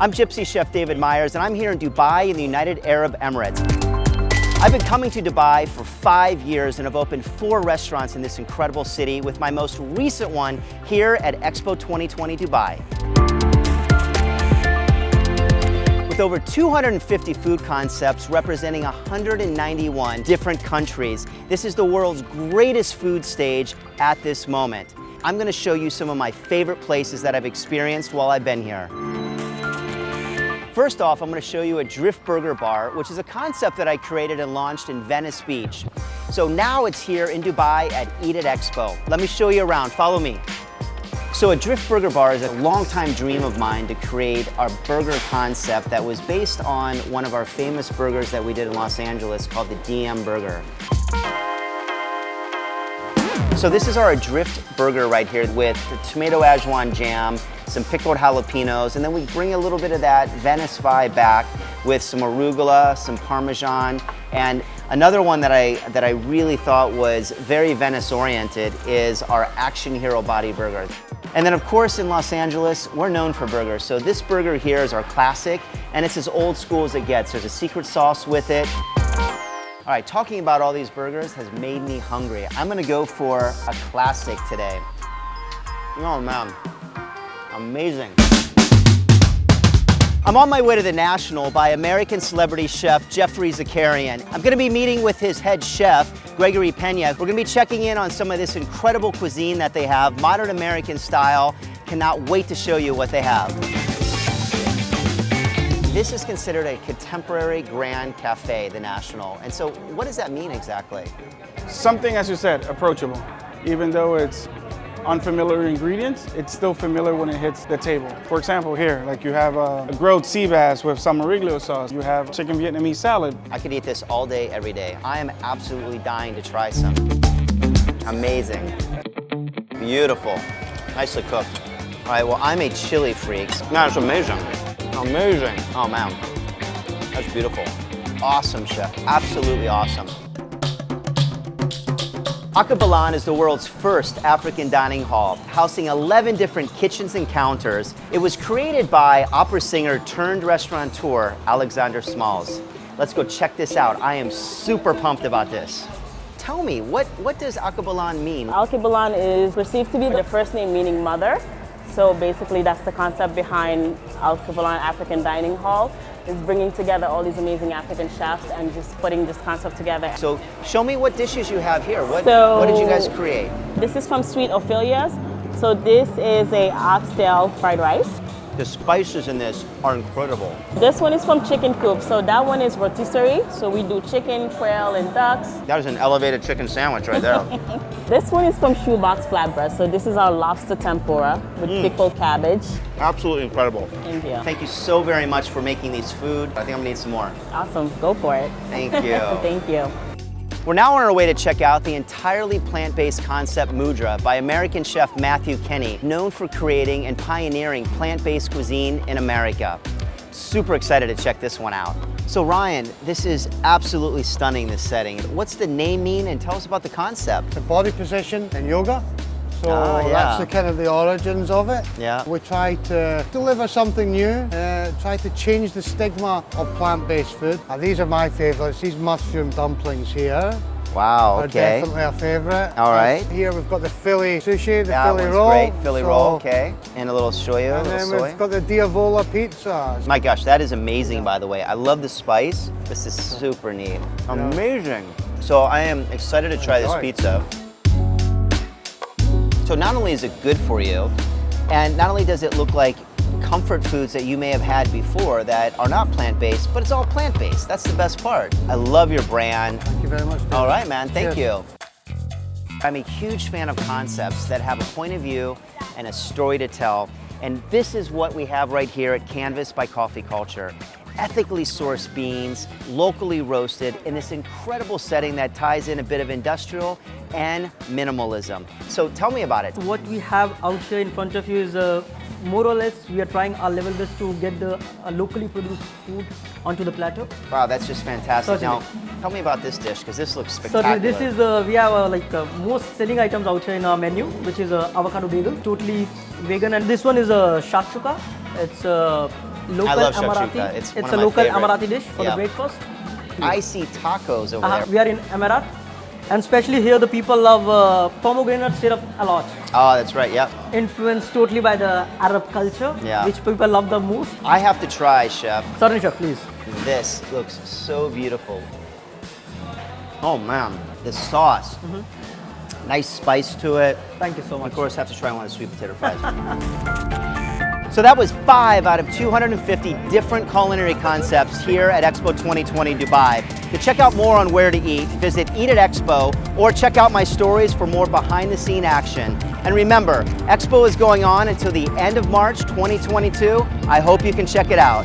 I'm Gypsy Chef David Myers, and I'm here in Dubai in the United Arab Emirates. I've been coming to Dubai for 5 years and have opened 4 restaurants in this incredible city, with my most recent one here at Expo 2020 Dubai. With over 250 food concepts representing 191 different countries, this is the world's greatest food stage at this moment. I'm going to show you some of my favorite places that I've experienced while I've been here. First off, I'm going to show you a Drift Burger Bar, which is a concept that I created and launched in Venice Beach. So now it's here in Dubai at Eat at Expo. Let me show you around. Follow me. So a Drift Burger Bar is a longtime dream of mine to create our burger concept that was based on one of our famous burgers that we did in Los Angeles called the DM Burger. So this is our Drift Burger right here with the tomato Ajwan jam, some pickled jalapenos, and then we bring a little bit of that Venice vibe back with some arugula, some Parmesan, and another one that I really thought was very Venice oriented is our Action Hero Body Burger. And then of course in Los Angeles, we're known for burgers. So this burger here is our classic, and it's as old school as it gets. There's a secret sauce with it. All right, talking about all these burgers has made me hungry. I'm gonna go for a classic today. Oh man, amazing. I'm on my way to the National by American celebrity chef Jeffrey Zakarian. I'm gonna be meeting with his head chef, Gregory Pena. We're gonna be checking in on some of this incredible cuisine that they have, modern American style. Cannot wait to show you what they have. This is considered a contemporary grand cafe, the National. And so what does that mean exactly? Something, as you said, approachable. Even though it's unfamiliar ingredients, it's still familiar when it hits the table. For example, here, like you have a grilled sea bass with some Origlio sauce. You have chicken Vietnamese salad. I could eat this all day, every day. I am absolutely dying to try some. Amazing. Beautiful. Nicely cooked. All right, well, I'm a chili freak. That's amazing. Amazing. Oh man, that's beautiful. Awesome, chef. Absolutely awesome. Akabalan is the world's first African dining hall, housing 11 different kitchens and counters. It was created by opera singer turned restaurateur Alexander Smalls. Let's go check this out. I am super pumped about this. Tell me, what does Akabalan mean? Akabalan is perceived to be the first name meaning mother. So basically that's the concept behind Akabalan African Dining Hall, is bringing together all these amazing African chefs and just putting this concept together. So show me what dishes you have here. What did you guys create? This is from Sweet Ophelia's. So this is a oxtail fried rice. The spices in this are incredible. This one is from Chicken Coop. So that one is rotisserie. So we do chicken, quail, and ducks. That is an elevated chicken sandwich right there. This one is from Shoebox Flatbread. So this is our lobster tempura with pickled cabbage. Absolutely incredible. Thank you. Thank you so very much for making these food. I think I'm gonna need some more. Awesome, go for it. Thank you. Thank you. We're now on our way to check out the entirely plant-based concept Mudra by American chef Matthew Kenny, known for creating and pioneering plant-based cuisine in America. Super excited to check this one out. So Ryan, this is absolutely stunning, this setting. What's the name mean, and tell us about the concept? The body position in yoga. So yeah. that's the kind of the origins of it. Yeah. We try to deliver something new, try to change the stigma of plant-based food. These are my favourites, these mushroom dumplings here. Wow, Are okay. definitely a favourite. All right. Here we've got the Philly sushi, the That Philly one's roll. great, Philly roll, okay. And a little shoyu, And a then little we've soy. got the Diavola pizza. My gosh, that is amazing, by the way. I love the spice. This is super neat. Amazing. So I am excited to try this pizza. So not only is it good for you, and not only does it look like comfort foods that you may have had before that are not plant-based, but it's all plant-based. That's the best part. I love your brand. Thank you very much. All right, man, thank Cheers. you. I'm a huge fan of concepts that have a point of view and a story to tell. And this is what we have right here at Canvas by Coffee Culture. Ethically sourced beans, locally roasted, in this incredible setting that ties in a bit of industrial and minimalism. So tell me about it. What we have out here in front of you is more or less we are trying our level best to get the locally produced food onto the platter. Wow, that's just fantastic. Certainly. Now, tell me about this dish, because this looks So spectacular. this is we have most selling items out here in our menu, which is avocado bagel, totally vegan, and this one is a shakshuka. It's local love Emirati. shakshuka. It's one of a my local favorite. Emirati dish for Yeah. the breakfast. I see tacos over there. We are in Emirat, and especially here the people love pomegranate syrup a lot. Oh, that's right. Yep. Influenced totally by the Arab culture, Yeah. which people love the most. I have to try, chef. Certainly, chef, please. This looks so beautiful. Oh man, the sauce. Nice spice to it. Thank you so much. Of course, have to try one of the sweet potato fries. So that was 5 out of 250 different culinary concepts here at Expo 2020 Dubai. To check out more on where to eat, visit Eat at Expo or check out my stories for more behind the scene action. And remember, Expo is going on until the end of March 2022. I hope you can check it out.